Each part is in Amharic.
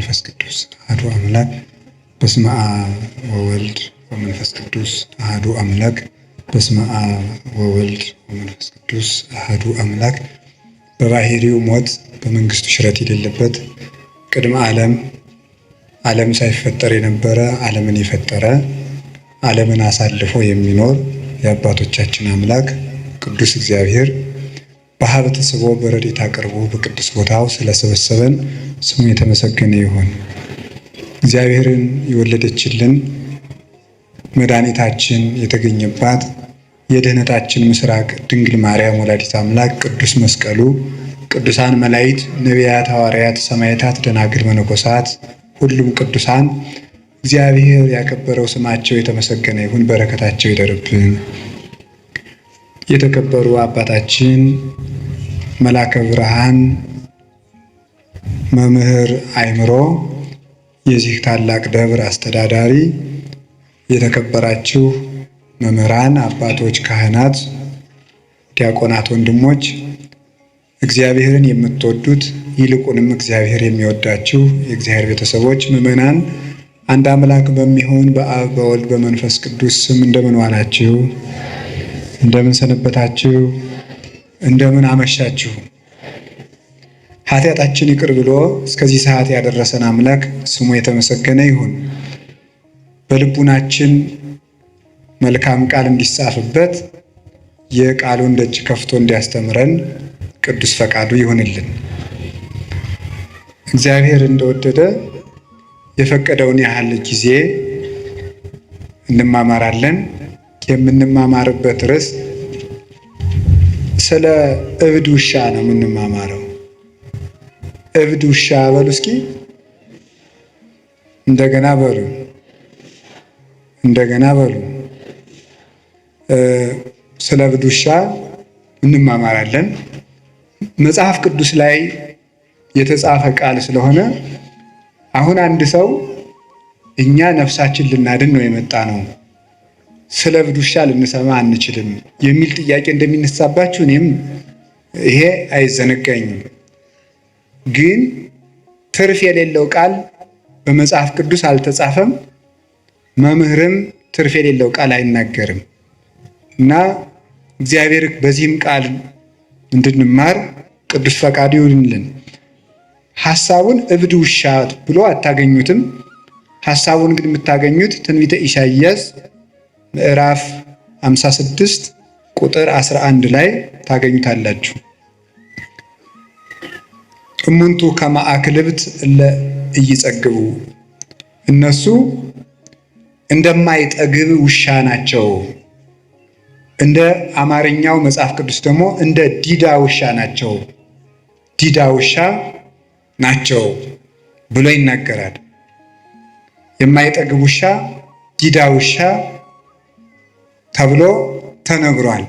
ወመንፈስ ቅዱስ አሐዱ አምላክ። በስመ አብ ወወልድ ወመንፈስ ቅዱስ አሐዱ አምላክ። በስመ አብ ወወልድ ወመንፈስ ቅዱስ አሐዱ አምላክ። በባህሪው ሞት በመንግስቱ ሽረት የሌለበት ቅድመ ዓለም ሳይፈጠር የነበረ ዓለምን የፈጠረ ዓለምን አሳልፎ የሚኖር የአባቶቻችን አምላክ ቅዱስ እግዚአብሔር በሀብት ስቦ በረድኤት አቅርቦ በቅዱስ ቦታው ስለሰበሰበን ስሙ የተመሰገነ ይሁን። እግዚአብሔርን የወለደችልን መድኃኒታችን የተገኘባት የድኅነታችን ምስራቅ ድንግል ማርያም ወላዲት አምላክ ቅዱስ መስቀሉ፣ ቅዱሳን መላእክት፣ ነቢያት፣ ሐዋርያት፣ ሰማዕታት፣ ደናግል፣ መነኮሳት ሁሉም ቅዱሳን እግዚአብሔር ያከበረው ስማቸው የተመሰገነ ይሁን። በረከታቸው ይደርብን። የተከበሩ አባታችን መላከ ብርሃን መምህር አእምሮ የዚህ ታላቅ ደብር አስተዳዳሪ፣ የተከበራችሁ መምህራን፣ አባቶች፣ ካህናት፣ ዲያቆናት፣ ወንድሞች፣ እግዚአብሔርን የምትወዱት ይልቁንም እግዚአብሔር የሚወዳችሁ የእግዚአብሔር ቤተሰቦች፣ ምዕመናን አንድ አምላክ በሚሆን በአብ በወልድ በመንፈስ ቅዱስ ስም እንደምን ዋላችሁ? እንደምን ሰነበታችሁ? እንደምን አመሻችሁ? ኃጢአታችን ይቅር ብሎ እስከዚህ ሰዓት ያደረሰን አምላክ ስሙ የተመሰገነ ይሁን። በልቡናችን መልካም ቃል እንዲጻፍበት የቃሉን ደጅ ከፍቶ እንዲያስተምረን ቅዱስ ፈቃዱ ይሁንልን። እግዚአብሔር እንደወደደ የፈቀደውን ያህል ጊዜ እንማማራለን። የምንማማርበት ርዕስ ስለ እብድ ውሻ ነው የምንማማረው። እብድ ውሻ በሉ እስኪ፣ እንደገና በሉ፣ እንደገና በሉ። ስለ እብድ ውሻ እንማማራለን። መጽሐፍ ቅዱስ ላይ የተጻፈ ቃል ስለሆነ አሁን አንድ ሰው እኛ ነፍሳችን ልናድን ነው የመጣ ነው፣ ስለ እብድ ውሻ ልንሰማ አንችልም የሚል ጥያቄ እንደሚነሳባችሁ እኔም ይሄ አይዘነጋኝም። ግን ትርፍ የሌለው ቃል በመጽሐፍ ቅዱስ አልተጻፈም። መምህርም ትርፍ የሌለው ቃል አይናገርም እና እግዚአብሔር በዚህም ቃል እንድንማር ቅዱስ ፈቃዱ ይሁንልን። ሐሳቡን እብድ ውሻ ብሎ አታገኙትም። ሐሳቡን ግን የምታገኙት ትንቢተ ኢሳይያስ ምዕራፍ 56 ቁጥር 11 ላይ ታገኙታላችሁ። እሙንቱ ከመ አክልብት እለ ኢይጸግቡ፣ እነሱ እንደማይጠግብ ውሻ ናቸው። እንደ አማርኛው መጽሐፍ ቅዱስ ደግሞ እንደ ዲዳ ውሻ ናቸው፣ ዲዳ ውሻ ናቸው ብሎ ይናገራል። የማይጠግብ ውሻ፣ ዲዳ ውሻ ተብሎ ተነግሯል።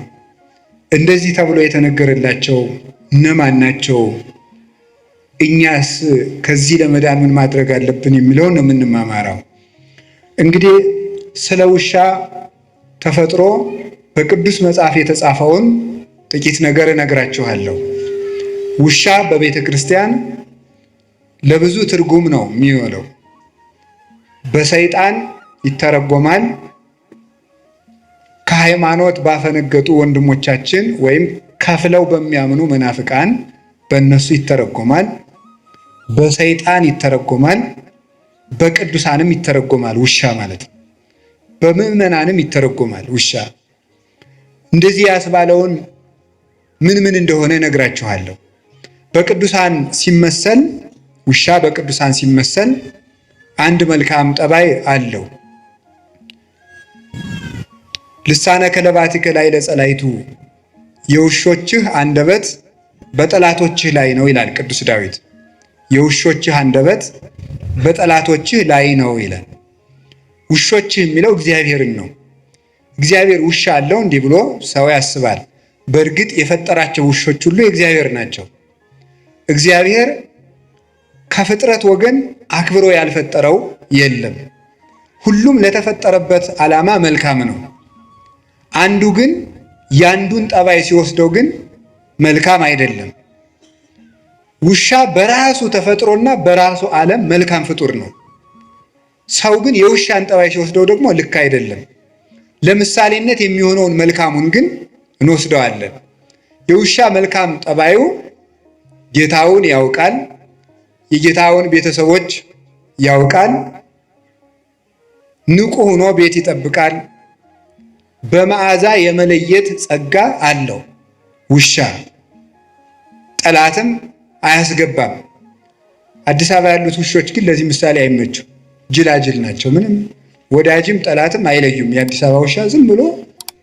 እንደዚህ ተብሎ የተነገረላቸው እነማን ናቸው? እኛስ ከዚህ ለመዳን ምን ማድረግ አለብን የሚለውን ነው የምንማማረው። እንግዲህ ስለ ውሻ ተፈጥሮ በቅዱስ መጽሐፍ የተጻፈውን ጥቂት ነገር እነግራችኋለሁ። ውሻ በቤተ ክርስቲያን ለብዙ ትርጉም ነው የሚውለው። በሰይጣን ይተረጎማል። ከሃይማኖት ባፈነገጡ ወንድሞቻችን ወይም ከፍለው በሚያምኑ መናፍቃን በእነሱ ይተረጎማል። በሰይጣን ይተረጎማል። በቅዱሳንም ይተረጎማል። ውሻ ማለት በምዕመናንም ይተረጎማል። ውሻ እንደዚህ ያስባለውን ምን እንደሆነ እነግራችኋለሁ። በቅዱሳን ሲመሰል ውሻ በቅዱሳን ሲመሰል አንድ መልካም ጠባይ አለው። ልሳነ ከለባቲከ ላይ ለጸላይቱ፣ የውሾችህ አንደበት በጠላቶችህ ላይ ነው ይላል ቅዱስ ዳዊት። የውሾችህ አንደበት በጠላቶችህ ላይ ነው ይላል። ውሾችህ የሚለው እግዚአብሔርን ነው። እግዚአብሔር ውሻ አለው እንዲህ ብሎ ሰው ያስባል። በእርግጥ የፈጠራቸው ውሾች ሁሉ የእግዚአብሔር ናቸው። እግዚአብሔር ከፍጥረት ወገን አክብሮ ያልፈጠረው የለም። ሁሉም ለተፈጠረበት ዓላማ መልካም ነው። አንዱ ግን ያንዱን ጠባይ ሲወስደው ግን መልካም አይደለም። ውሻ በራሱ ተፈጥሮና በራሱ ዓለም መልካም ፍጡር ነው። ሰው ግን የውሻን ጠባይ ሲወስደው ደግሞ ልክ አይደለም። ለምሳሌነት የሚሆነውን መልካሙን ግን እንወስደዋለን። የውሻ መልካም ጠባዩ ጌታውን ያውቃል፣ የጌታውን ቤተሰቦች ያውቃል፣ ንቁ ሆኖ ቤት ይጠብቃል፣ በመዓዛ የመለየት ጸጋ አለው። ውሻ ጠላትም አያስገባም። አዲስ አበባ ያሉት ውሾች ግን ለዚህ ምሳሌ አይመቹም። ጅላጅል ናቸው። ምንም ወዳጅም ጠላትም አይለዩም። የአዲስ አበባ ውሻ ዝም ብሎ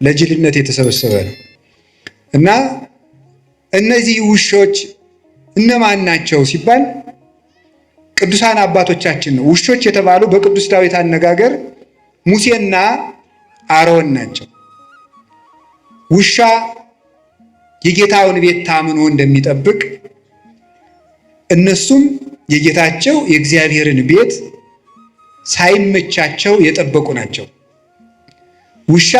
ለጅልነት የተሰበሰበ ነው። እና እነዚህ ውሾች እነማን ናቸው ሲባል ቅዱሳን አባቶቻችን ነው። ውሾች የተባሉ በቅዱስ ዳዊት አነጋገር ሙሴና አሮን ናቸው። ውሻ የጌታውን ቤት ታምኖ እንደሚጠብቅ እነሱም የጌታቸው የእግዚአብሔርን ቤት ሳይመቻቸው የጠበቁ ናቸው። ውሻ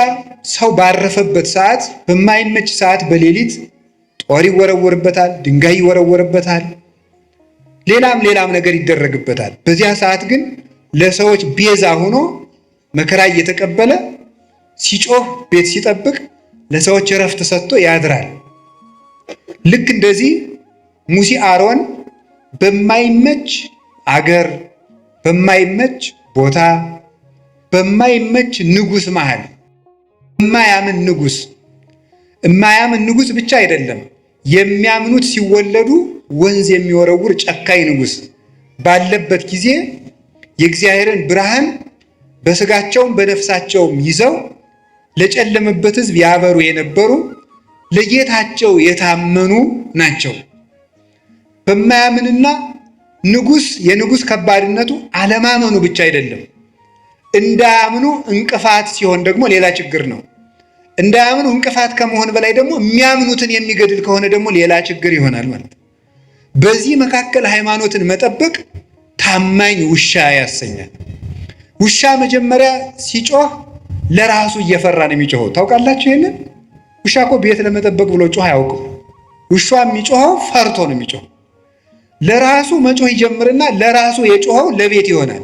ሰው ባረፈበት ሰዓት፣ በማይመች ሰዓት በሌሊት ጦር ይወረወርበታል፣ ድንጋይ ይወረወርበታል፣ ሌላም ነገር ይደረግበታል። በዚያ ሰዓት ግን ለሰዎች ቤዛ ሆኖ መከራ እየተቀበለ ሲጮህ ቤት ሲጠብቅ ለሰዎች እረፍት ሰጥቶ ያድራል። ልክ እንደዚህ ሙሴ አሮን በማይመች አገር፣ በማይመች ቦታ፣ በማይመች ንጉሥ መሃል የማያምን ንጉሥ ብቻ አይደለም፣ የሚያምኑት ሲወለዱ ወንዝ የሚወረውር ጨካኝ ንጉሥ ባለበት ጊዜ የእግዚአብሔርን ብርሃን በስጋቸውም በነፍሳቸውም ይዘው ለጨለመበት ሕዝብ ያበሩ የነበሩ ለጌታቸው የታመኑ ናቸው። በማያምንና የንጉሥ ከባድነቱ አለማመኑ ብቻ አይደለም፣ እንዳያምኑ እንቅፋት ሲሆን ደግሞ ሌላ ችግር ነው። እንዳያምኑ እንቅፋት ከመሆን በላይ ደግሞ የሚያምኑትን የሚገድል ከሆነ ደግሞ ሌላ ችግር ይሆናል ማለት ነው። በዚህ መካከል ሃይማኖትን መጠበቅ ታማኝ ውሻ ያሰኛል። ውሻ መጀመሪያ ሲጮህ ለራሱ እየፈራ ነው የሚጮኸው። ታውቃላችሁ ይሄንን? ውሻ እኮ ቤት ለመጠበቅ ብሎ ጮህ አያውቅም። ውሻ የሚጮኸው ፈርቶ ነው የሚጮኸው። ለራሱ መጮህ ይጀምርና ለራሱ የጮኸው ለቤት ይሆናል።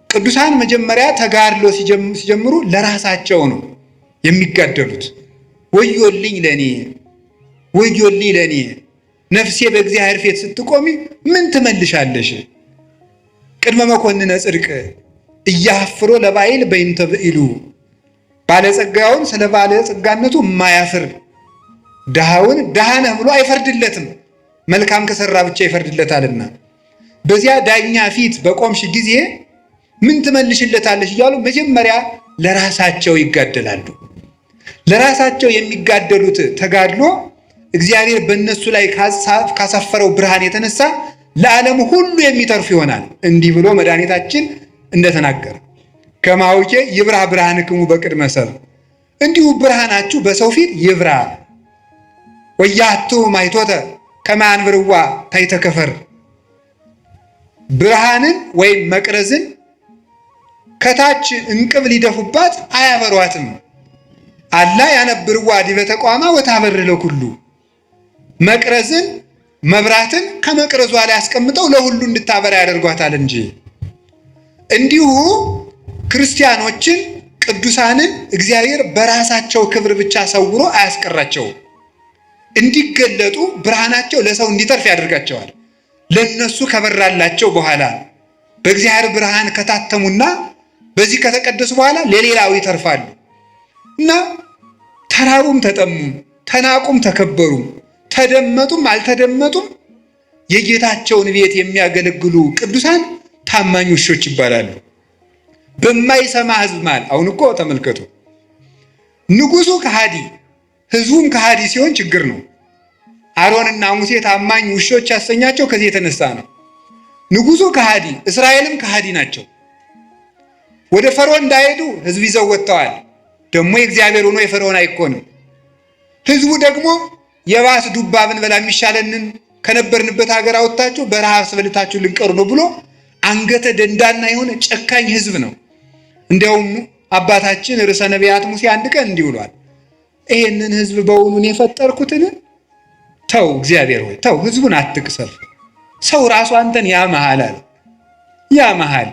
ቅዱሳን መጀመሪያ ተጋድሎ ሲጀምሩ ለራሳቸው ነው የሚጋደሉት። ወዮልኝ ለኔ ነፍሴ በእግዚአብሔር ፊት ስትቆሚ ምን ትመልሻለሽ? ቅድመ መኮንነ ጽድቅ እያፍሮ ለባይል በይንተ ብኢሉ፣ ባለጸጋውን ስለ ባለጸጋነቱ የማያፍር ድሃውን ድሃ ነህ ብሎ አይፈርድለትም፣ መልካም ከሰራ ብቻ ይፈርድለታልና። በዚያ ዳኛ ፊት በቆምሽ ጊዜ ምን ትመልሽለታለሽ እያሉ መጀመሪያ ለራሳቸው ይጋደላሉ። ለራሳቸው የሚጋደሉት ተጋድሎ እግዚአብሔር በእነሱ ላይ ካሳፈረው ብርሃን የተነሳ ለዓለም ሁሉ የሚተርፍ ይሆናል። እንዲህ ብሎ መድኃኒታችን እንደተናገረ ከማውቄ ይብራ ብርሃንክሙ በቅድመ ሰብእ፣ እንዲሁ ብርሃናችሁ በሰው ፊት ይብራ። ወያቱ ማይቶተ ከማንብርዋ ታይተከፈር፣ ብርሃንን ወይም መቅረዝን ከታች እንቅብ ሊደፉባት አያበሯትም። አላ ያነብርዋ ዲበ ተቋማ ወታበር ለኩሉ፣ መቅረዝን መብራትን ከመቅረዟ ላይ አስቀምጠው ለሁሉ እንድታበራ ያደርጓታል እንጂ። እንዲሁ ክርስቲያኖችን ቅዱሳንን እግዚአብሔር በራሳቸው ክብር ብቻ ሰውሮ አያስቀራቸውም። እንዲገለጡ ብርሃናቸው ለሰው እንዲተርፍ ያደርጋቸዋል። ለነሱ ከበራላቸው በኋላ በእግዚአብሔር ብርሃን ከታተሙና በዚህ ከተቀደሱ በኋላ ለሌላው ይተርፋሉ እና ተራቡም ተጠሙም፣ ተናቁም ተከበሩም፣ ተደመጡም አልተደመጡም የጌታቸውን ቤት የሚያገለግሉ ቅዱሳን ታማኝ ውሾች ይባላሉ። በማይሰማ ሕዝብ ማለት አሁን እኮ ተመልከቱ፣ ንጉሱ ከሃዲ ሕዝቡም ከሃዲ ሲሆን ችግር ነው። አሮንና ሙሴ ታማኝ ውሾች ያሰኛቸው ከዚህ የተነሳ ነው። ንጉሱ ከሃዲ፣ እስራኤልም ከሃዲ ናቸው። ወደ ፈርዖን እንዳይሄዱ ሕዝብ ይዘው ወጥተዋል። ደግሞ የእግዚአብሔር ሆኖ የፈርዖን አይኮንም። ሕዝቡ ደግሞ የባስ ዱባ ብንበላ የሚሻለንን ከነበርንበት ሀገር አወጣችሁ በረሃብ አስበልታችሁ ልንቀሩ ነው ብሎ አንገተ ደንዳና የሆነ ጨካኝ ሕዝብ ነው። እንዲያውም አባታችን ርዕሰ ነቢያት ሙሴ አንድ ቀን እንዲህ ብሏል፣ ይሄንን ሕዝብ በውኑን የፈጠርኩትን ተው እግዚአብሔር ሆይ ተው፣ ህዝቡን አትቅሰፍ፣ ሰው ራሱ አንተን ያመሃል አለ። ያመሃል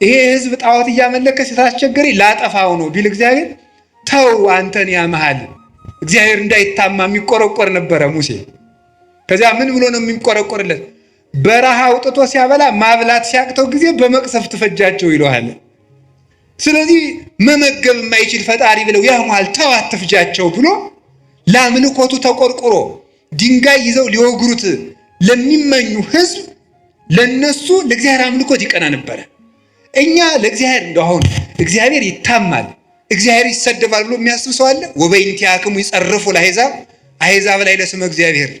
ይሄ ህዝብ ጣዖት እያመለከ ስታስቸገረኝ ላጠፋው ነው ቢል እግዚአብሔር ተው አንተን ያመሃል። እግዚአብሔር እንዳይታማ የሚቆረቆር ነበረ ሙሴ። ከዚያ ምን ብሎ ነው የሚቆረቆርለት? በረሃ አውጥቶ ሲያበላ ማብላት ሲያቅተው ጊዜ በመቅሰፍት ፈጃቸው ይለዋል። ስለዚህ መመገብ የማይችል ፈጣሪ ብለው ያሟል፣ ተው አትፍጃቸው ብሎ ለአምልኮቱ ተቆርቁሮ ድንጋይ ይዘው ሊወግሩት ለሚመኙ ህዝብ ለነሱ ለእግዚአብሔር አምልኮት ይቀና ነበረ። እኛ ለእግዚአብሔር እንደው አሁን እግዚአብሔር ይታማል፣ እግዚአብሔር ይሰደባል ብሎ የሚያስብ ሰው አለ? ወበእንቲአክሙ ይጸርፉ ለአሕዛብ፣ አሕዛብ ላይ ለስመ እግዚአብሔር፣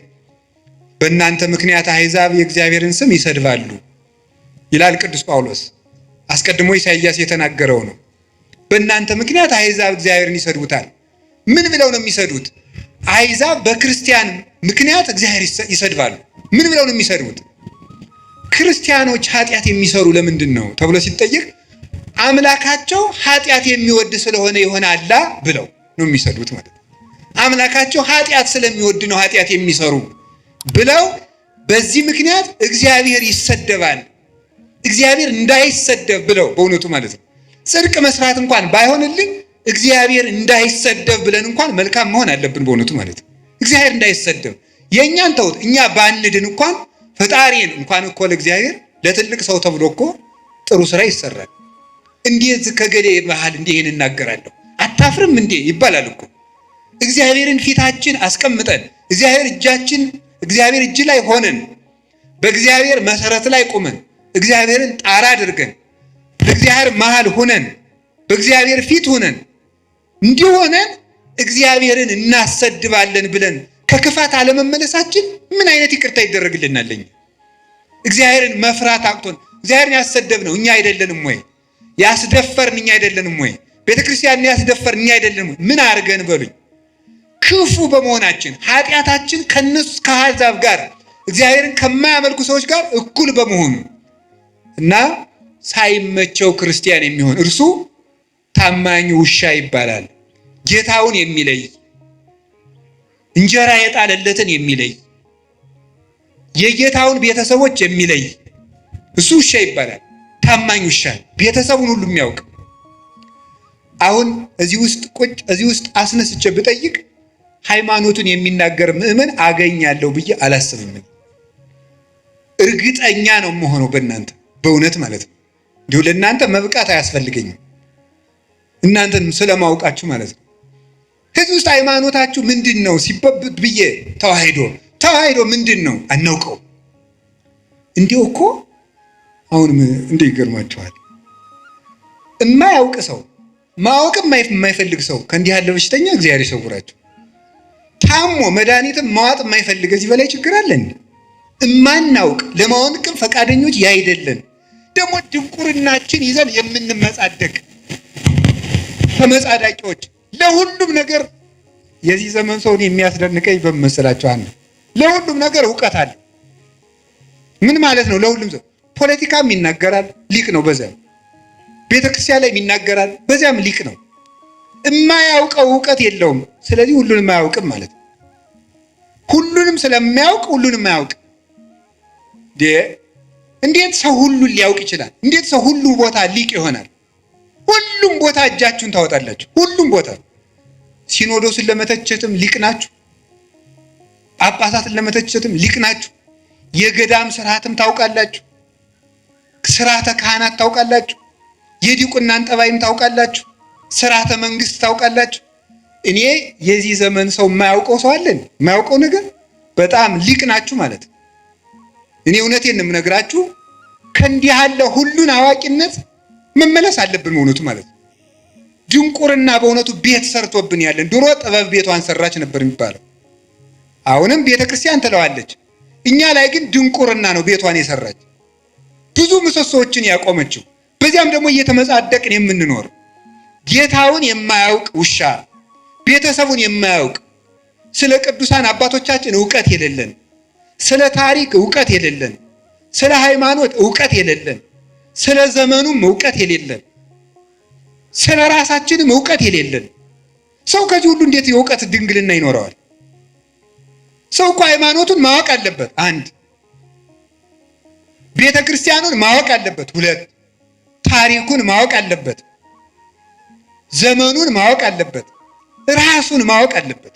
በእናንተ ምክንያት አሕዛብ የእግዚአብሔርን ስም ይሰድባሉ ይላል ቅዱስ ጳውሎስ። አስቀድሞ ኢሳይያስ የተናገረው ነው። በእናንተ ምክንያት አሕዛብ እግዚአብሔርን ይሰድቡታል። ምን ብለው ነው የሚሰድቡት? አሕዛብ በክርስቲያን ምክንያት እግዚአብሔር ይሰድባሉ። ምን ብለው ነው የሚሰድቡት? ክርስቲያኖች ኃጢአት የሚሰሩ ለምንድን ነው ተብሎ ሲጠየቅ አምላካቸው ኃጢአት የሚወድ ስለሆነ ይሆናላ ብለው ነው የሚሰድቡት ማለት ነው። አምላካቸው ኃጢአት ስለሚወድ ነው ኃጢአት የሚሰሩ ብለው በዚህ ምክንያት እግዚአብሔር ይሰደባል። እግዚአብሔር እንዳይሰደብ ብለው በእውነቱ ማለት ነው ጽድቅ መስራት እንኳን ባይሆንልን እግዚአብሔር እንዳይሰደብ ብለን እንኳን መልካም መሆን አለብን በእውነቱ ማለት ነው። እግዚአብሔር እንዳይሰደብ የእኛን ተውት፣ እኛ ባንድን እንኳን ፈጣሪን እንኳን እኮ ለእግዚአብሔር ለትልቅ ሰው ተብሎ እኮ ጥሩ ስራ ይሰራል። እንዴት ከገሌ መሃል እንዲህ ይህን እናገራለሁ አታፍርም እንዴ ይባላል እኮ። እግዚአብሔርን ፊታችን አስቀምጠን እግዚአብሔር እጅ ላይ ሆነን በእግዚአብሔር መሰረት ላይ ቁመን እግዚአብሔርን ጣራ አድርገን በእግዚአብሔር መሃል ሆነን በእግዚአብሔር ፊት ሆነን እንዲሆነን እግዚአብሔርን እናሰድባለን ብለን ከክፋት አለመመለሳችን ምን አይነት ይቅርታ ይደረግልናል? እግዚአብሔርን መፍራት አቅቶን እግዚአብሔርን ያሰደብነው እኛ አይደለንም ወይ? ያስደፈርን እኛ አይደለንም ወይ? ቤተክርስቲያንን ያስደፈርን እኛ አይደለንም ወይ? ምን አድርገን በሉኝ? ክፉ በመሆናችን ኃጢአታችን ከነሱ ከአሕዛብ ጋር እግዚአብሔርን ከማያመልኩ ሰዎች ጋር እኩል በመሆኑ እና ሳይመቸው ክርስቲያን የሚሆን እርሱ ታማኝ ውሻ ይባላል። ጌታውን የሚለይ እንጀራ የጣለለትን የሚለይ የጌታውን ቤተሰቦች የሚለይ እሱ ውሻ ይባላል። ታማኝ ውሻ ቤተሰቡን ሁሉ የሚያውቅ። አሁን እዚህ ውስጥ አስነስቼ ብጠይቅ ሃይማኖቱን የሚናገር ምእመን አገኛለሁ ብዬ አላስብም። እርግጠኛ ነው የምሆነው በእናንተ በእውነት ማለት ነው። እንዲሁ ለእናንተ መብቃት አያስፈልገኝም፣ እናንተን ስለማውቃችሁ ማለት ነው። ከዚህ ውስጥ ሃይማኖታችሁ ምንድን ነው ሲበብት ብዬ ተዋሂዶ ምንድን ነው አናውቀው። እንዲሁ እኮ አሁን እንዴ ይገርማችኋል። የማያውቅ ሰው ማወቅም የማይፈልግ ሰው ከእንዲህ ያለ በሽተኛ እግዚአብሔር ይሰውራችሁ። ታሞ መድኃኒትም ማዋጥ የማይፈልግ እዚህ በላይ ችግር አለን። እማናውቅ ለማወቅም ፈቃደኞች ያይደለን ደግሞ ድንቁርናችን ይዘን የምንመጻደቅ ተመጻዳቂዎች ለሁሉም ነገር። የዚህ ዘመን ሰውን የሚያስደንቀኝ በመሰላችሁ አንዱ ለሁሉም ነገር እውቀት አለ። ምን ማለት ነው? ለሁሉም ሰው ፖለቲካም ይናገራል፣ ሊቅ ነው። በዚያም ቤተክርስቲያን ላይ ይናገራል፣ በዚያም ሊቅ ነው። የማያውቀው እውቀት የለውም። ስለዚህ ሁሉንም አያውቅም ማለት ነው። ሁሉንም ስለማያውቅ ሁሉንም አያውቅ። እንዴት ሰው ሁሉን ሊያውቅ ይችላል? እንዴት ሰው ሁሉ ቦታ ሊቅ ይሆናል? ሁሉም ቦታ እጃችሁን ታወጣላችሁ። ሁሉም ቦታ ሲኖዶስን ለመተቸትም ሊቅ ናችሁ። ጳጳሳትን ለመተቸትም ሊቅ ናችሁ። የገዳም ስርዓትም ታውቃላችሁ። ስርዓተ ካህናት ታውቃላችሁ። የዲቁናን ጠባይም ታውቃላችሁ። ስርዓተ መንግስት ታውቃላችሁ። እኔ የዚህ ዘመን ሰው የማያውቀው ሰው አለን? የማያውቀው ነገር በጣም ሊቅ ናችሁ ማለት ነው። እኔ እውነቴን ነው የምነግራችሁ። ከእንዲህ ያለ ሁሉን አዋቂነት መመለስ አለብን በእውነቱ ማለት ነው። ድንቁርና በእውነቱ ቤት ሰርቶብን ያለን። ድሮ ጥበብ ቤቷን ሰራች ነበር የሚባለው። አሁንም ቤተክርስቲያን ትለዋለች። እኛ ላይ ግን ድንቁርና ነው ቤቷን የሰራች፣ ብዙ ምሰሶዎችን ያቆመችው። በዚያም ደግሞ እየተመጻደቅን የምንኖር ጌታውን የማያውቅ ውሻ፣ ቤተሰቡን የማያውቅ፣ ስለ ቅዱሳን አባቶቻችን እውቀት የሌለን፣ ስለ ታሪክ እውቀት የሌለን፣ ስለ ሃይማኖት እውቀት የሌለን፣ ስለ ዘመኑም እውቀት የሌለን፣ ስለ ራሳችንም እውቀት የሌለን ሰው ከዚህ ሁሉ እንዴት የእውቀት ድንግልና ይኖረዋል? ሰው እኮ ሃይማኖቱን ማወቅ አለበት። አንድ ቤተ ክርስቲያኑን ማወቅ አለበት። ሁለት ታሪኩን ማወቅ አለበት። ዘመኑን ማወቅ አለበት። ራሱን ማወቅ አለበት።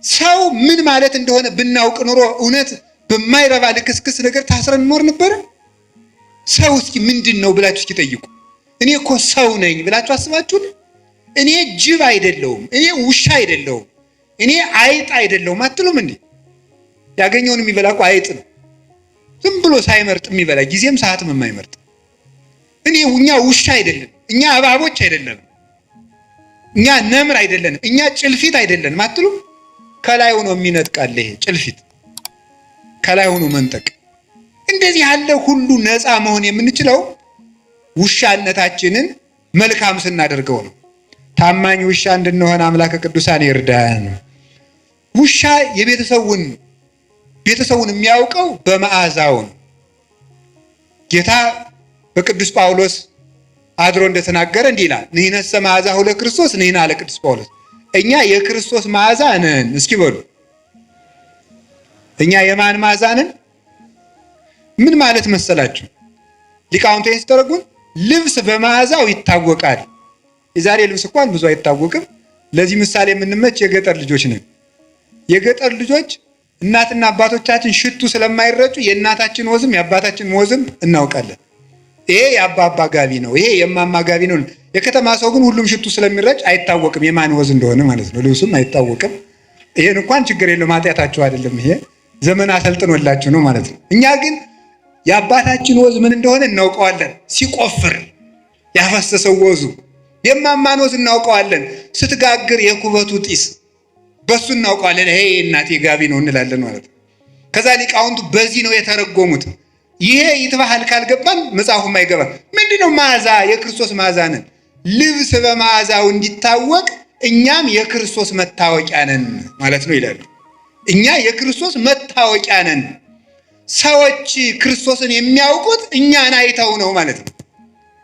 ሰው ምን ማለት እንደሆነ ብናውቅ ኑሮ እውነት በማይረባ ልክስክስ ነገር ታስረን እንኖር ነበረ? ሰው እስኪ ምንድን ነው ብላችሁ እስኪ ጠይቁ። እኔ እኮ ሰው ነኝ ብላችሁ አስባችሁን? እኔ ጅብ አይደለሁም፣ እኔ ውሻ አይደለሁም፣ እኔ አይጥ አይደለሁም አትሉም እንዴ? ያገኘውን የሚበላ እኮ አይጥ ነው። ዝም ብሎ ሳይመርጥ የሚበላ ጊዜም ሰዓትም የማይመርጥ። እኛ ውሻ አይደለም፣ እኛ እባቦች አይደለም፣ እኛ ነምር አይደለንም፣ እኛ ጭልፊት አይደለንም አትሉም? ከላይ ሆኖ የሚነጥቃል ይሄ ጭልፊት፣ ከላይ ሆኖ መንጠቅ። እንደዚህ ያለ ሁሉ ነፃ መሆን የምንችለው ውሻነታችንን መልካም ስናደርገው ነው። ታማኝ ውሻ እንድንሆን አምላከ ቅዱሳን ይርዳን። ውሻ ቤተሰቡን የሚያውቀው በመዓዛው ነው። ጌታ በቅዱስ ጳውሎስ አድሮ እንደተናገረ እንዲህ ይላል፣ ንሕነሰ መዓዛሁ ለክርስቶስ ንሕነ አለ ቅዱስ ጳውሎስ። እኛ የክርስቶስ መዓዛ ነን። እስኪ በሉ እኛ የማን መዓዛ ነን? ምን ማለት መሰላችሁ? ሊቃውንቱ ሲተረጉም ልብስ በመዓዛው ይታወቃል። የዛሬ ልብስ እንኳን ብዙ አይታወቅም። ለዚህ ምሳሌ የምንመች የገጠር ልጆች ነን። የገጠር ልጆች እናትና አባቶቻችን ሽቱ ስለማይረጩ የእናታችን ወዝም የአባታችን ወዝም እናውቃለን። ይሄ የአባባ ጋቢ ነው፣ ይሄ የማማ ጋቢ ነው። የከተማ ሰው ግን ሁሉም ሽቱ ስለሚረጭ አይታወቅም የማን ወዝ እንደሆነ ማለት ነው። ልብሱም አይታወቅም። ይሄን እንኳን ችግር የለውም፣ ኃጢአታችሁ አይደለም። ይሄ ዘመን አሰልጥኖላችሁ ነው ማለት ነው። እኛ ግን የአባታችን ወዝ ምን እንደሆነ እናውቀዋለን። ሲቆፍር ያፈሰሰው ወዙ የማማን ወዝ እናውቀዋለን። ስትጋግር የኩበቱ ጢስ በሱ እናውቀዋለን። ይሄ እናቴ ጋቢ ነው እንላለን ማለት ነው። ከዛ ሊቃውንቱ በዚህ ነው የተረጎሙት። ይሄ ይትባህል ካልገባን መጽሐፉም አይገባም። ምንድነው መዓዛ? የክርስቶስ መዓዛ ነን። ልብስ በመዓዛው እንዲታወቅ እኛም የክርስቶስ መታወቂያ ነን ማለት ነው ይላሉ። እኛ የክርስቶስ መታወቂያ ነን። ሰዎች ክርስቶስን የሚያውቁት እኛን አይተው ነው ማለት ነው።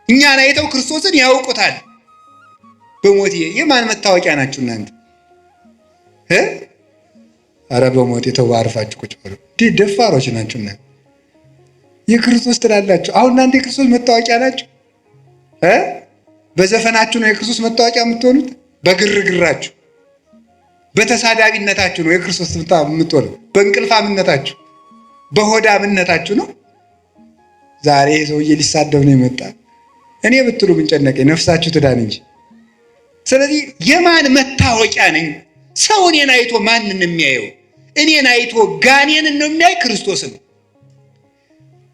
እኛን አይተው ክርስቶስን ያውቁታል። በሞቴ የማን መታወቂያ ናችሁ እናንተ? ኧረ በሞቴ ተባርፋችሁ ቁጭ በሉ። ደፋሮች ናችሁ እናንተ። የክርስቶስ ትላላችሁ። አሁን እናንተ የክርስቶስ መታወቂያ ናችሁ። በዘፈናችሁ ነው የክርስቶስ መታወቂያ የምትሆኑት። በግርግራችሁ በተሳዳቢነታችሁ ነው የክርስቶስ የምትሆኑ። በእንቅልፋምነታችሁ በሆዳምነታችሁ ነው። ዛሬ ሰውዬ ሊሳደብ ነው የመጣ። እኔ ብትሉ ምን ጨነቀኝ፣ ነፍሳችሁ ትዳን እንጂ። ስለዚህ የማን መታወቂያ ነኝ? ሰው እኔን አይቶ ማንን የሚያየው? እኔን አይቶ ጋኔንን ነው የሚያይ ክርስቶስን።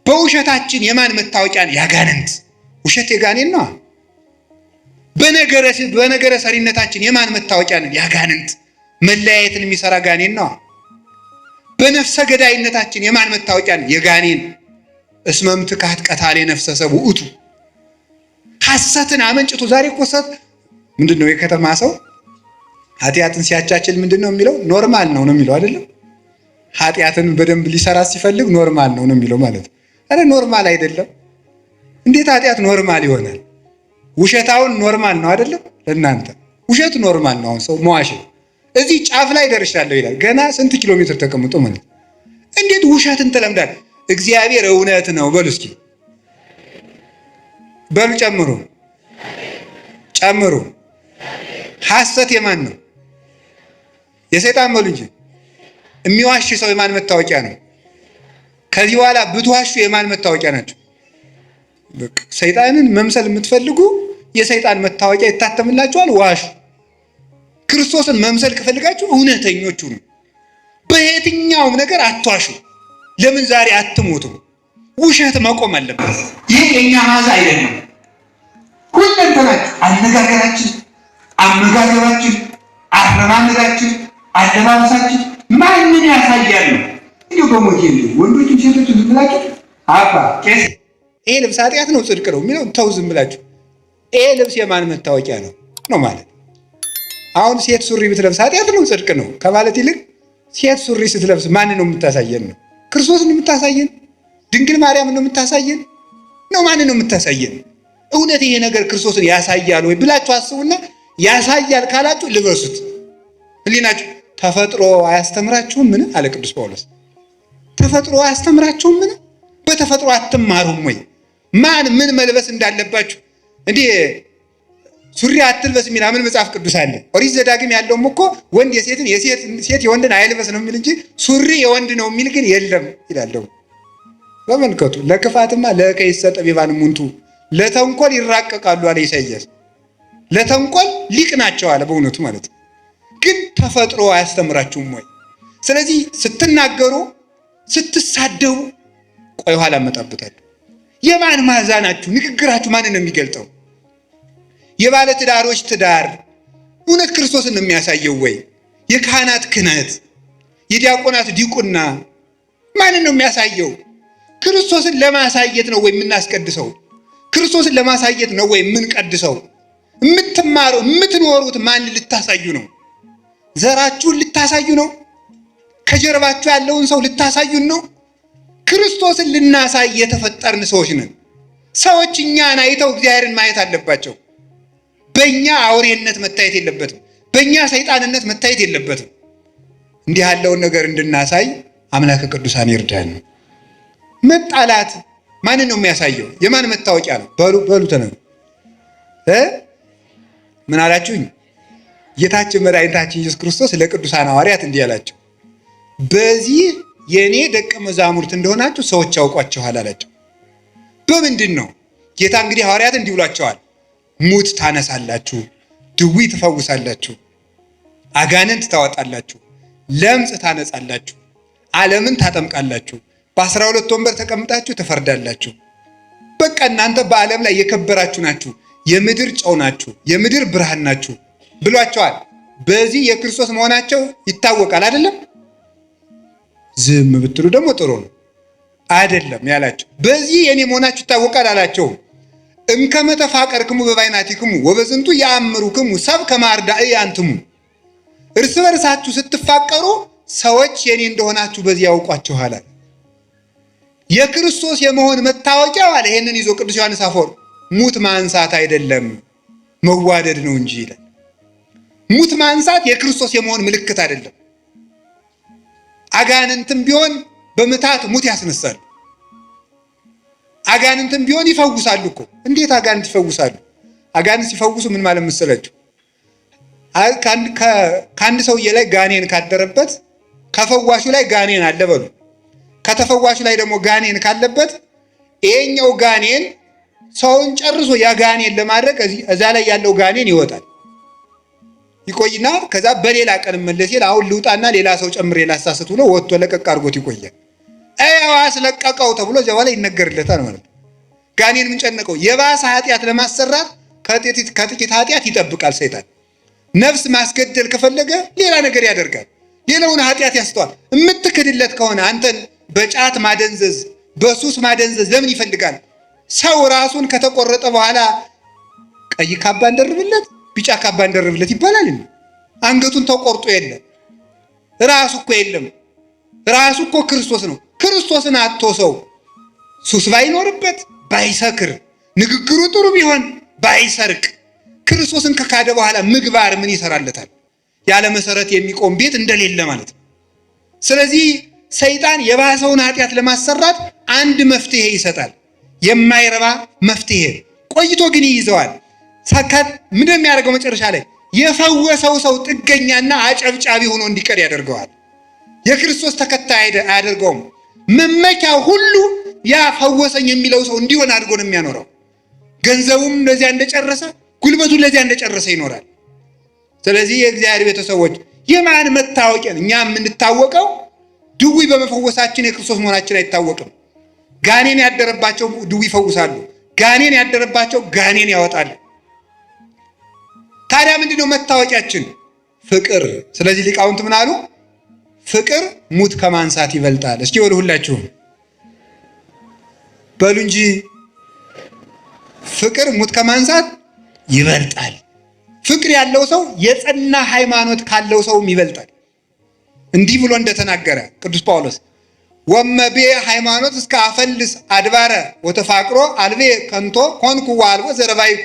በውሸታችን የማን መታወቂያ ነው? ያጋንንት። ውሸት የጋኔን ነው። በነገረ ሰሪነታችን የማን መታወቂያ ነው? ያጋንንት። መለያየትን የሚሰራ ጋኔን ነው። በነፍሰ ገዳይነታችን የማን መታወቂያ ነው? የጋኔን። እስመ እምትካት ቀታሌ ነፍሰ ሰብ ውእቱ። ሐሰትን አመንጭቶ ዛሬ እኮ ሰት ምንድነው? የከተማ ሰው ኃጢአትን ሲያቻችል ምንድነው የሚለው? ኖርማል ነው የሚለው አይደለም። ኃጢአትን በደንብ ሊሰራ ሲፈልግ ኖርማል ነው የሚለው ማለት ነው። አረ ኖርማል አይደለም። እንዴት ኃጢአት ኖርማል ይሆናል? ውሸታውን ኖርማል ነው አይደለም? ለእናንተ ውሸት ኖርማል ነው። አሁን ሰው መዋሸት እዚህ ጫፍ ላይ ደርሻለሁ ይላል። ገና ስንት ኪሎ ሜትር ተቀምጦ ማለት እንዴት ውሸትን ትለምዳል? እግዚአብሔር እውነት ነው በሉ እስኪ በሉ። ጨምሩ። ሐሰት የማን ነው? የሰይጣን በሉ እንጂ። የሚዋሽ ሰው የማን መታወቂያ ነው? ከዚህ በኋላ ብትዋሹ የማን መታወቂያ ናቸው? ሰይጣንን መምሰል የምትፈልጉ የሰይጣን መታወቂያ ይታተምላችኋል። ዋሹ። ክርስቶስን መምሰል ከፈልጋችሁ እውነተኞቹ ነው። በየትኛውም ነገር አትዋሹ። ለምን ዛሬ አትሞቱም? ውሸት መቆም አለበት። ይህ የኛ መዓዛ አይደለም። ሁለንተናችሁ፣ አነጋገራችን፣ አመጋገባችን፣ አረማመዳችን፣ አለባበሳችን ማንን ያሳያል ነው? እንዲሁ በሞት ወንዶችም ሴቶችም ዝም ብላችሁ አባ ቄስ ይሄ ልብስ ኃጢአት ነው ጽድቅ ነው የሚለው ተው ዝም ብላችሁ። ይሄ ልብስ የማን መታወቂያ ነው ማለት። አሁን ሴት ሱሪ ብትለብስ ኃጢአት ነው ጽድቅ ነው ከማለት ይልቅ ሴት ሱሪ ስትለብስ ማንን ነው የምታሳየን ነው? ክርስቶስን ነው የምታሳየን? ድንግል ማርያምን ነው የምታሳየን ነው? ማንን ነው የምታሳየን? እውነት ይሄ ነገር ክርስቶስን ያሳያል ወይ ብላችሁ አስቡና ያሳያል ካላችሁ ልበሱት። ህሊናችሁ ተፈጥሮ አያስተምራችሁም? ምን አለ ቅዱስ ጳውሎስ። ተፈጥሮ አያስተምራችሁም? ምን በተፈጥሮ አትማሩም ወይ? ማን ምን መልበስ እንዳለባችሁ እንዴ ሱሪ አትልበስ የሚል ምን መጽሐፍ ቅዱስ አለ? ኦሪት ዘዳግም ያለውም እኮ ወንድ የሴትን ሴት የወንድን አይልበስ ነው የሚል እንጂ ሱሪ የወንድ ነው የሚል ግን የለም ይላል። ተመልከቱ። ለክፋትማ ለከይሰ ጠቢባን ሙንቱ ለተንኮል ይራቀቃሉ አለ ኢሳይያስ። ለተንኮል ሊቅ ናቸው አለ በእውነቱ ማለት ነው። ግን ተፈጥሮ አያስተምራችሁም ወይ? ስለዚህ ስትናገሩ ስትሳደቡ ቆይ ኋላ እመጣበታለሁ። የማን ማዛ ናችሁ? ንግግራችሁ ማንን ነው የሚገልጠው? የባለ ትዳሮች ትዳር እውነት ክርስቶስን ነው የሚያሳየው ወይ? የካህናት ክህነት፣ የዲያቆናት ዲቁና ማንን ነው የሚያሳየው? ክርስቶስን ለማሳየት ነው ወይ የምናስቀድሰው? ክርስቶስን ለማሳየት ነው ወይ የምንቀድሰው? የምትማረው የምትኖሩት ማን ልታሳዩ ነው? ዘራችሁን ልታሳዩ ነው? ከጀርባችሁ ያለውን ሰው ልታሳዩን ነው? ክርስቶስን ልናሳይ የተፈጠርን ሰዎች ነን። ሰዎች እኛን አይተው እግዚአብሔርን ማየት አለባቸው። በእኛ አውሬነት መታየት የለበትም። በእኛ ሰይጣንነት መታየት የለበትም። እንዲህ ያለውን ነገር እንድናሳይ አምላከ ቅዱሳን ይርዳን። መጣላት ማንን ነው የሚያሳየው? የማን መታወቂያ ነው? በሉ ተነሱ። ምን አላችሁኝ? ጌታችን መድኃኒታችን ኢየሱስ ክርስቶስ ለቅዱሳን ሐዋርያት እንዲህ አላቸው፣ በዚህ የእኔ ደቀ መዛሙርት እንደሆናችሁ ሰዎች ያውቋችኋል አላቸው። በምንድን ነው? ጌታ እንግዲህ ሐዋርያት እንዲህ ብሏቸዋል፣ ሙት ታነሳላችሁ፣ ድዊ ትፈውሳላችሁ፣ አጋንንት ታወጣላችሁ፣ ለምጽ ታነጻላችሁ፣ ዓለምን ታጠምቃላችሁ፣ በ12 ወንበር ተቀምጣችሁ ትፈርዳላችሁ። በቃ እናንተ በዓለም ላይ የከበራችሁ ናችሁ፣ የምድር ጨው ናችሁ፣ የምድር ብርሃን ናችሁ ብሏቸዋል። በዚህ የክርስቶስ መሆናቸው ይታወቃል አይደለም? ዝም ብትሉ ደግሞ ጥሩ ነው አይደለም ያላቸው። በዚህ የኔ መሆናችሁ ይታወቃል አላቸው። እምከመ ተፋቀርክሙ በባይናቲክሙ ወበዝንቱ ያአምሩክሙ ሰብ ከመ አርዳኢ አንትሙ። እርስ በርሳችሁ ስትፋቀሩ ሰዎች የኔ እንደሆናችሁ በዚህ ያውቋችኋል። የክርስቶስ የመሆን መታወቂያው አለ። ይሄንን ይዞ ቅዱስ ዮሐንስ አፈወርቅ ሙት ማንሳት አይደለም መዋደድ ነው እንጂ ይላል። ሙት ማንሳት የክርስቶስ የመሆን ምልክት አይደለም። አጋንንትም ቢሆን በምታት ሙት ያስነሳሉ። አጋንንትም ቢሆን ይፈውሳሉ እኮ። እንዴት አጋንንት ይፈውሳሉ? አጋንንት ሲፈውሱ ምን ማለት መሰላችሁ? ከአንድ ሰውዬ ላይ ጋኔን ካደረበት ከፈዋሹ ላይ ጋኔን አለ በሉ። ከተፈዋሹ ላይ ደግሞ ጋኔን ካለበት ይሄኛው ጋኔን ሰውን ጨርሶ ያ ጋኔን ለማድረግ እዛ ላይ ያለው ጋኔን ይወጣል። ይቆይና ከዛ በሌላ ቀን መለስ ይል አሁን ልውጣና ሌላ ሰው ጨምሬ ላሳስት ብሎ ወጥቶ ለቀቅ አድርጎት ይቆያል። አይዋ አስለቀቀው ተብሎ እዚያ በኋላ ይነገርለታል ማለት ነው። ጋኔን ምን ጨነቀው? የባሰ ኃጢአት ለማሰራት ከጥቂት ኃጢአት ይጠብቃል ሰይጣን። ነፍስ ማስገደል ከፈለገ ሌላ ነገር ያደርጋል። ሌላውን ኃጢአት ያስተዋል። የምትክድለት ከሆነ አንተን በጫት ማደንዘዝ፣ በሱስ ማደንዘዝ ለምን ይፈልጋል? ሰው ራሱን ከተቆረጠ በኋላ ቀይ ካባ እንደርብለት ቢጫ ካባ እንደርብለት ይባላል። አንገቱን ተቆርጦ የለም ራሱ እኮ የለም። ራሱ እኮ ክርስቶስ ነው። ክርስቶስን አጥቶ ሰው ሱስ ባይኖርበት፣ ባይሰክር፣ ንግግሩ ጥሩ ቢሆን፣ ባይሰርቅ፣ ክርስቶስን ከካደ በኋላ ምግባር ምን ይሰራለታል? ያለ መሰረት የሚቆም ቤት እንደሌለ ማለት ነው። ስለዚህ ሰይጣን የባሰውን ኃጢአት ለማሰራት አንድ መፍትሄ ይሰጣል። የማይረባ መፍትሄ ቆይቶ ግን ይይዘዋል። ምንድን የሚያደርገው መጨረሻ ላይ የፈወሰው ሰው ጥገኛና አጨብጫቢ ሆኖ እንዲቀር ያደርገዋል። የክርስቶስ ተከታይ አያደርገውም። መመኪያው ሁሉ ያ ፈወሰኝ የሚለው ሰው እንዲሆን አድርጎ ነው የሚያኖረው። ገንዘቡም ለዚያ እንደጨረሰ፣ ጉልበቱን ለዚያ እንደጨረሰ ይኖራል። ስለዚህ የእግዚአብሔር ቤተሰቦች የማን መታወቂያ? እኛ የምንታወቀው ድዊ በመፈወሳችን የክርስቶስ መሆናችን አይታወቅም። ጋኔን ያደረባቸው ድዊ ይፈውሳሉ። ጋኔን ያደረባቸው ጋኔን ያወጣሉ። ታዲያ ምንድነው መታወቂያችን? ፍቅር። ስለዚህ ሊቃውንት ምን አሉ? ፍቅር ሙት ከማንሳት ይበልጣል። እስኪ ወደ ሁላችሁም በሉ እንጂ ፍቅር ሙት ከማንሳት ይበልጣል። ፍቅር ያለው ሰው የጸና ሃይማኖት ካለው ሰውም ይበልጣል። እንዲህ ብሎ እንደተናገረ ቅዱስ ጳውሎስ ወመቤ ሃይማኖት እስከ አፈልስ አድባረ ወተፋቅሮ አልቤ ከንቶ ኮንኩ ዋልቦ ዘረባይኩ።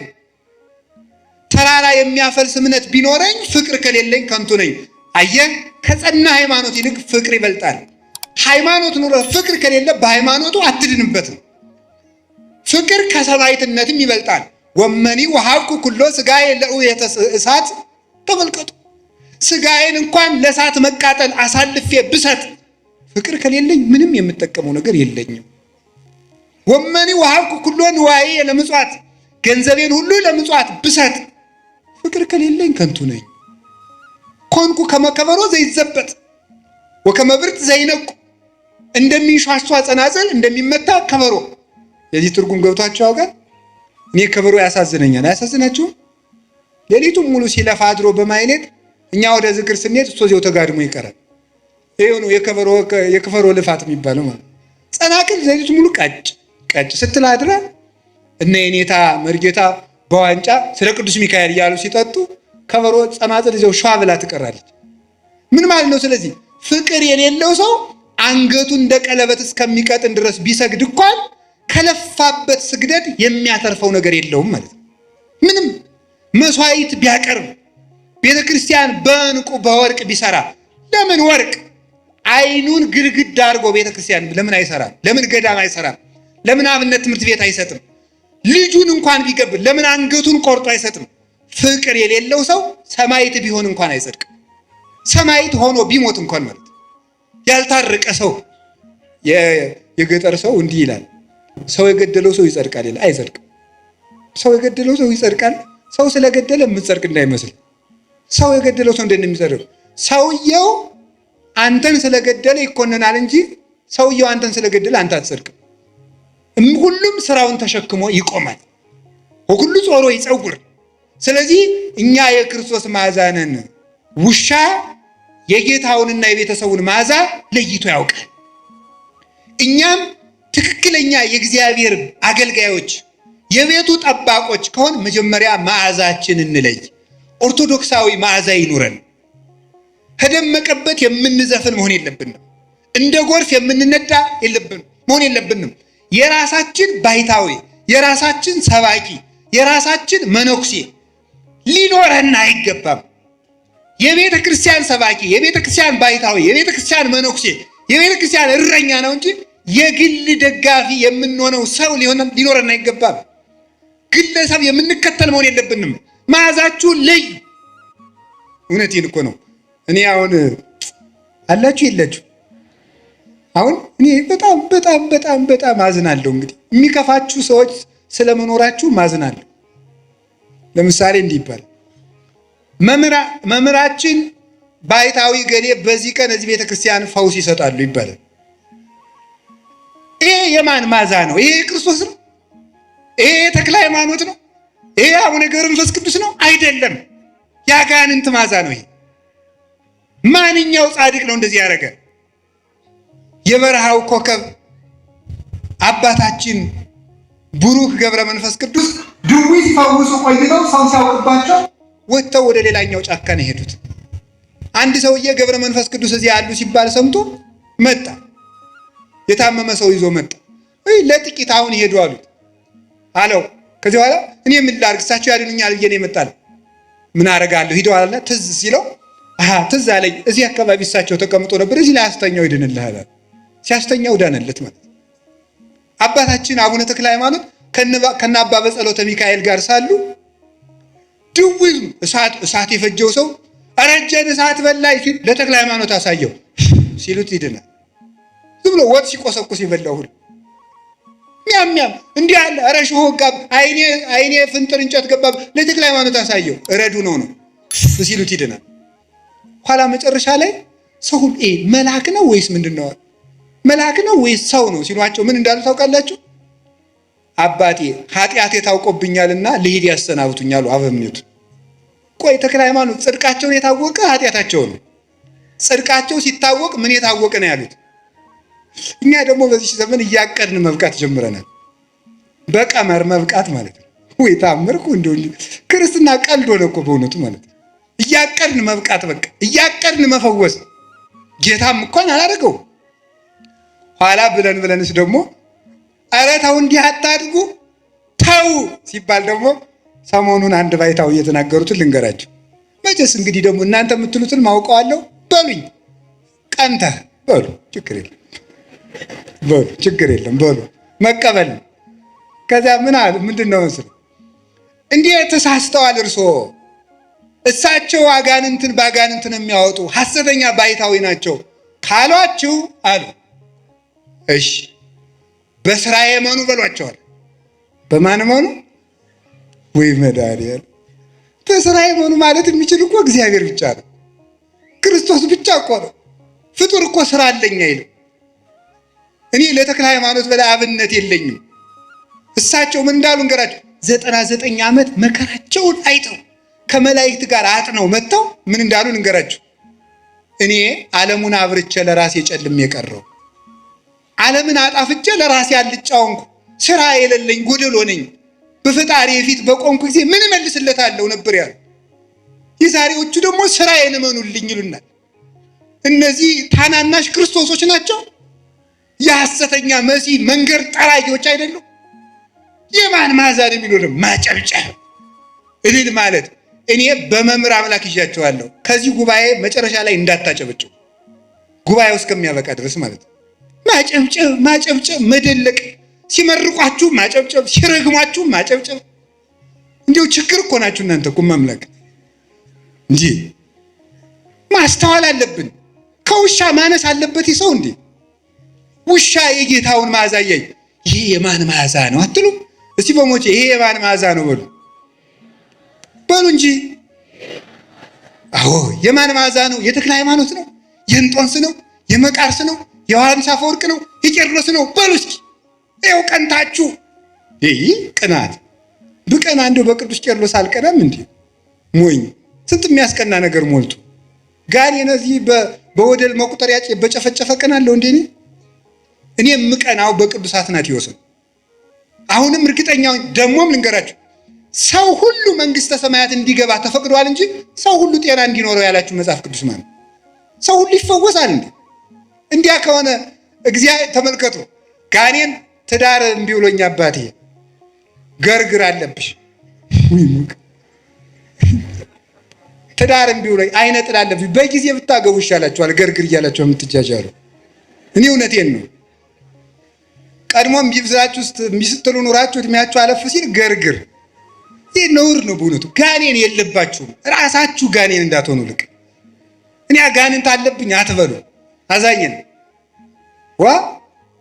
ተራራ የሚያፈልስ እምነት ቢኖረኝ ፍቅር ከሌለኝ ከንቱ ነኝ። አየህ፣ ከጸና ሃይማኖት ይልቅ ፍቅር ይበልጣል። ሃይማኖት ኑሮ ፍቅር ከሌለ በሃይማኖቱ አትድንበትም። ፍቅር ከሰማዕትነትም ይበልጣል። ወመኒ ወሀብኩ ኩሎ ሥጋዬ ለእውየተ እሳት። ተመልከቱ፣ ሥጋዬን እንኳን ለእሳት መቃጠል አሳልፌ ብሰጥ ፍቅር ከሌለኝ ምንም የምጠቀመው ነገር የለኝም። ወመኒ ወሀብኩ ኩሎ ንዋዬ ለምጽዋት፣ ገንዘቤን ሁሉ ለምጽዋት ብሰጥ ፍቅር ከሌለኝ ከንቱ ነኝ። ኮንኩ ከመ ከበሮ ዘይዘበጥ ወከመ ብርት ዘይነቁ፣ እንደሚንሿሿ ጸናጽል እንደሚመታ ከበሮ። የዚህ ትርጉም ገብቷችሁ ያውቃል? እኔ ከበሮ ያሳዝነኛል። አያሳዝናችሁም? ሌሊቱን ሙሉ ሲለፋ አድሮ በማይሌት እኛ ወደ ዝክር ስንሄድ እሱ እዚያው ተጋድሞ ይቀራል። ይሄው ነው የከበሮ ልፋት የሚባለው ማለት። ጸናጽል ሌሊቱን ሙሉ ቀጭ ቀጭ ስትል አድራ እነ የኔታ መርጌታ በዋንጫ ስለ ቅዱስ ሚካኤል እያሉ ሲጠጡ ከበሮ ጸናጽል እዚያው ሸዋ ብላ ትቀራለች። ምን ማለት ነው? ስለዚህ ፍቅር የሌለው ሰው አንገቱን እንደ ቀለበት እስከሚቀጥን ድረስ ቢሰግድ እንኳን ከለፋበት ስግደት የሚያተርፈው ነገር የለውም ማለት ነው። ምንም መስዋዕት ቢያቀርብ ቤተ ክርስቲያን በዕንቁ በወርቅ ቢሰራ፣ ለምን ወርቅ አይኑን ግድግዳ አድርጎ ቤተ ክርስቲያን ለምን አይሰራም? ለምን ገዳም አይሰራም? ለምን አብነት ትምህርት ቤት አይሰጥም? ልጁን እንኳን ቢገብር ለምን አንገቱን ቆርጦ አይሰጥም? ፍቅር የሌለው ሰው ሰማዕት ቢሆን እንኳን አይጸድቅም። ሰማዕት ሆኖ ቢሞት እንኳን ማለት ያልታረቀ ሰው የገጠር ሰው እንዲህ ይላል፣ ሰው የገደለው ሰው ይጸድቃል ይላል። አይጸድቅም። ሰው የገደለው ሰው ይጸድቃል። ሰው ስለገደለ የምትጸድቅ እንዳይመስል። ሰው የገደለው ሰው እንደሚጸድቅ ሰውየው አንተን ስለገደለ ይኮነናል እንጂ ሰውየው አንተን ስለገደለ አንተ አትጸድቅም። ሁሉም ስራውን ተሸክሞ ይቆማል። ሁሉ ጾሮ ይጸውር። ስለዚህ እኛ የክርስቶስ መዓዛ ነን። ውሻ የጌታውንና የቤተሰቡን መዓዛ ለይቶ ያውቃል። እኛም ትክክለኛ የእግዚአብሔር አገልጋዮች የቤቱ ጠባቆች ከሆን መጀመሪያ መዓዛችን እንለይ። ኦርቶዶክሳዊ መዓዛ ይኑረን። ከደመቀበት የምንዘፍን መሆን የለብንም። እንደ ጎርፍ የምንነዳ መሆን የለብንም። የራሳችን ባይታዊ፣ የራሳችን ሰባኪ፣ የራሳችን መነኩሴ ሊኖረን አይገባም። የቤተ ክርስቲያን ሰባኪ፣ የቤተ ክርስቲያን ባይታዊ፣ የቤተ ክርስቲያን መነኩሴ፣ የቤተ ክርስቲያን እረኛ ነው እንጂ የግል ደጋፊ የምንሆነው ሰው ሊኖረን አይገባም። ግለሰብ የምንከተል መሆን የለብንም። መዓዛችሁን ለዩ። እውነቴን እኮ ነው። እኔ አሁን አላችሁ የላችሁ? አሁን እኔ በጣም በጣም በጣም በጣም አዝናለሁ። እንግዲህ የሚከፋችሁ ሰዎች ስለመኖራችሁ ማዝናለሁ። ለምሳሌ እንዲህ ይባላል፣ መምህራችን ባይታዊ ገሌ በዚህ ቀን እዚህ ቤተክርስቲያን ፈውስ ይሰጣሉ ይባላል። ይሄ የማን መዓዛ ነው? ይሄ ክርስቶስ ነው? ይሄ ተክለ ሃይማኖት ነው? ይሄ አቡነ ገብረ መንፈስ ቅዱስ ነው? አይደለም። የአጋንንት መዓዛ ነው ይሄ። ማንኛው ጻድቅ ነው እንደዚህ ያደረገ? የበረሃው ኮከብ አባታችን ቡሩክ ገብረ መንፈስ ቅዱስ ድዊ ሲፈውሱ ቆይተው ሰው ሲያውቅባቸው ወጥተው ወደ ሌላኛው ጫካ ነው የሄዱት። አንድ ሰውዬ ገብረ መንፈስ ቅዱስ እዚህ ያሉ ሲባል ሰምቶ መጣ። የታመመ ሰው ይዞ መጣ። ለጥቂት አሁን ይሄዱ አለው። ከዚህ በኋላ እኔ ምን ላድርግ? እሳቸው ያድኑኛል ብዬ ነው የመጣው። ምን አደርጋለሁ? ሂደው አለ። ትዝ ሲለው ትዝ አለኝ፣ እዚህ አካባቢ እሳቸው ተቀምጦ ነበር፣ እዚህ ላይ አስተኛው ይድንልሃል። ሲያስተኛው ዳነለት ማለት። አባታችን አቡነ ተክለ ሃይማኖት ከነ አባ በጸሎተ ሚካኤል ጋር ሳሉ ድውይ እሳት የፈጀው ሰው አረጀን እሳት በላይ ሲል ለተክለ ሃይማኖት አሳየው ሲሉት ይድናል። ዝም ብሎ ወጥ ሲቆሰቁስ ይበላው ሁሉ ሚያም እንዲህ አለ። አረሽ ሆጋ አይኔ ፍንጥር እንጨት ገባ ለተክለ ሃይማኖት አሳየው እረዱ ነው ሲሉት ይድናል። ኋላ መጨረሻ ላይ ሰው መልአክ ነው ወይስ ምንድነው? መልአክ ነው ወይስ ሰው ነው ሲሏቸው ምን እንዳሉ ታውቃላችሁ? አባቴ ኃጢአቴ ታውቆብኛልና ልሂድ ያሰናብቱኛል አበምኔቱ። ቆይ ተክለ ሃይማኖት ጽድቃቸው የታወቀ ኃጢአታቸው ነው። ጽድቃቸው ሲታወቅ ምን የታወቀ ነው ያሉት? እኛ ደግሞ በዚህ ዘመን እያቀድን መብቃት ጀምረናል። በቀመር መብቃት ማለት ነው። ወይ ታምርኩ እንደው ክርስትና ቀልድ ሆነ እኮ በእውነቱ ማለት ነው። እያቀድን መብቃት፣ በቃ እያቀድን መፈወስ። ጌታም እንኳን አላደረገው። ኋላ ብለንስ ደግሞ ኧረ ተው እንዲህ አታድርጉ ተው ሲባል ደግሞ ሰሞኑን አንድ ባይታው እየተናገሩትን ልንገራቸው። መቼስ እንግዲህ ደግሞ እናንተ የምትሉትን ማውቀዋለሁ በሉኝ። ቀንተህ በሉ ችግር የለም በሉ ችግር የለም በሉ መቀበል። ከዚያ ምን አሉ? ምንድን ነው መስሎ እንዲህ ተሳስተዋል እርስዎ። እሳቸው አጋንንትን በአጋንንትን የሚያወጡ ሐሰተኛ ባይታዊ ናቸው ካሏችሁ አሉ። እሺ በስራዬ መኑ በሏቸዋል። በማን መኑ? ወይ መድኃኒዓለም በስራዬ መኑ ማለት የሚችል እኮ እግዚአብሔር ብቻ ነው። ክርስቶስ ብቻ እኮ ነው። ፍጡር እኮ ስራ አለኝ አይልም። እኔ ለተክለ ሃይማኖት በላይ አብነት የለኝም። እሳቸው ምን እንዳሉ እንገራቸው። 99 ዓመት መከራቸውን አይተው ከመላእክት ጋር አጥነው መጥተው ምን እንዳሉ እንገራቸው። እኔ ዓለሙን አብርቼ ለራሴ ጨልሜ የቀረው ዓለምን አጣፍቼ ለራሴ አልጫውንኩ ስራ የሌለኝ ጎደሎ ነኝ። በፈጣሪ ፊት በቆምኩ ጊዜ ምን እመልስለታለሁ ነበር ያሉ። የዛሬዎቹ ደግሞ ስራዬን እመኑልኝ ይሉናል። እነዚህ ታናናሽ ክርስቶሶች ናቸው። የሐሰተኛ መሲህ መንገድ ጠራጊዎች አይደሉም። የማን ማዛን የሚኖር ማጨብጨብ እልል ማለት። እኔ በመምህር አምላክ ይዣቸዋለሁ። ከዚህ ጉባኤ መጨረሻ ላይ እንዳታጨበጭቡ፣ ጉባኤው እስከሚያበቃ ድረስ ማለት ነው። ማጨብጨብ ማጨብጨብ መደለቅ፣ ሲመርቋችሁ ማጨብጨብ፣ ሲረግሟችሁ ማጨብጨብ። እንዲሁ ችግር እኮ ናችሁ እናንተ እኮ ማምላክ እንጂ ማስተዋል አለብን። ከውሻ ማነስ አለበት ሰው እንዴ? ውሻ የጌታውን መዓዛ ያይ ይሄ የማን መዓዛ ነው አትሉ? እስቲ በሞቼ ይሄ የማን መዓዛ ነው በሉ በሉ እንጂ። አዎ የማን መዓዛ ነው? የተክለ ሃይማኖት ነው? የእንጦንስ ነው? የመቃርስ ነው? የዮሐንስ አፈወርቅ ነው? የቄርሎስ ነው? በሉ እስኪ ይኸው ቀንታችሁ። ይህ ቅናት ብቀና እንደው በቅዱስ ቄርሎስ አልቀናም እንዴ? ሞኝ ስንት የሚያስቀና ነገር ሞልቶ ጋር የነዚህ በወደል መቁጠሪያ በጨፈጨፈ ቀናለሁ እንዴ? እኔ የምቀናው በቅዱስ አትናቴዎስ ነው። አሁንም እርግጠኛው ደግሞም ልንገራችሁ፣ ሰው ሁሉ መንግስተ ሰማያት እንዲገባ ተፈቅዷል እንጂ ሰው ሁሉ ጤና እንዲኖረው ያላችሁ መጽሐፍ ቅዱስ ማለት ሰው ሁሉ ይፈወሳል እንዴ? እንዲያ ከሆነ እግዚአብሔር ተመልከቱ። ጋኔን ትዳር እምቢ ብሎኝ አባቴ ገርግር አለብሽ ትዳር እምቢ ብሎኝ አይነ ጥላ አለብሽ በጊዜ ብታገቡ ይሻላችኋል ገርግር እያላችሁ የምትጃጃሉ። እኔ እውነቴን ነው። ቀድሞም ቢብዛችሁ ውስጥ ሚስትሉ ኑራችሁ እድሜያችሁ አለፍ ሲል ገርግር ይህ ነውር ነው በእውነቱ። ጋኔን የለባችሁም። ራሳችሁ ጋኔን እንዳትሆኑ ልቅ እኔ ጋኔን አለብኝ አትበሉ። አዛኘን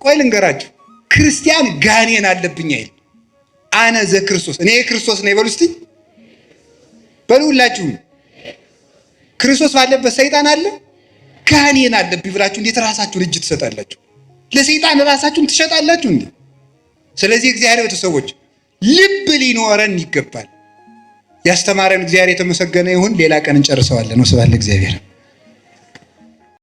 ቆይ ልንገራችሁ፣ ክርስቲያን ጋኔን አለብኝ አይል። አነ ዘክርስቶስ እኔ ክርስቶስ ነኝ በሉ እስቲ በሉላችሁ። ክርስቶስ ባለበት ሰይጣን አለ? ጋኔን አለብኝ ብላችሁ እንዴት ራሳችሁን እጅ ትሰጣላችሁ? ለሰይጣን ራሳችሁን ትሸጣላችሁ እንዴ? ስለዚህ እግዚአብሔር ቤተሰቦች ልብ ሊኖረን ይገባል። ያስተማረን እግዚአብሔር የተመሰገነ ይሁን። ሌላ ቀን እንጨርሰዋለን። ወስብሐት ለእግዚአብሔር።